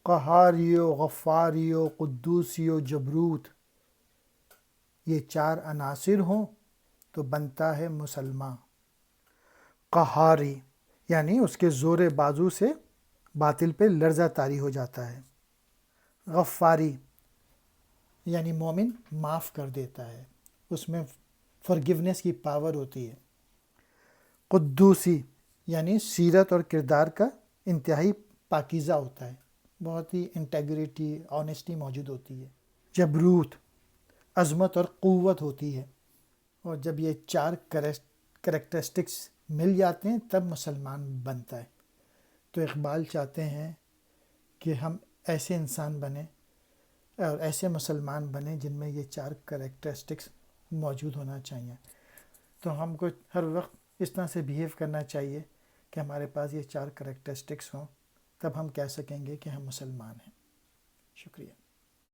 قہاری و غفاری و قدوسی و جبروت، یہ 4 عناصر ہوں تو بنتا ہے مسلمان۔ قہاری یعنی اس کے زور بازو سے باطل پہ لرزہ طاری ہو جاتا ہے۔ غفاری یعنی مومن معاف کر دیتا ہے، اس میں فرگیونیس کی پاور ہوتی ہے۔ قدوسی یعنی سیرت اور کردار کا انتہائی پاکیزہ ہوتا ہے، بہت ہی انٹیگریٹی، آنیسٹی موجود ہوتی ہے۔ جبروت عظمت اور قوت ہوتی ہے، اور جب یہ 4 کریکٹرسٹکس مل جاتے ہیں تب مسلمان بنتا ہے۔ تو اقبال چاہتے ہیں کہ ہم ایسے انسان بنیں اور ایسے مسلمان بنیں جن میں یہ 4 کریکٹرسٹکس موجود ہونا چاہیے۔ تو ہم کو ہر وقت اس طرح سے بیہیو کرنا چاہیے کہ ہمارے پاس یہ 4 کریکٹرسٹکس ہوں، تب ہم کہہ سکیں گے کہ ہم مسلمان ہیں۔ شکریہ۔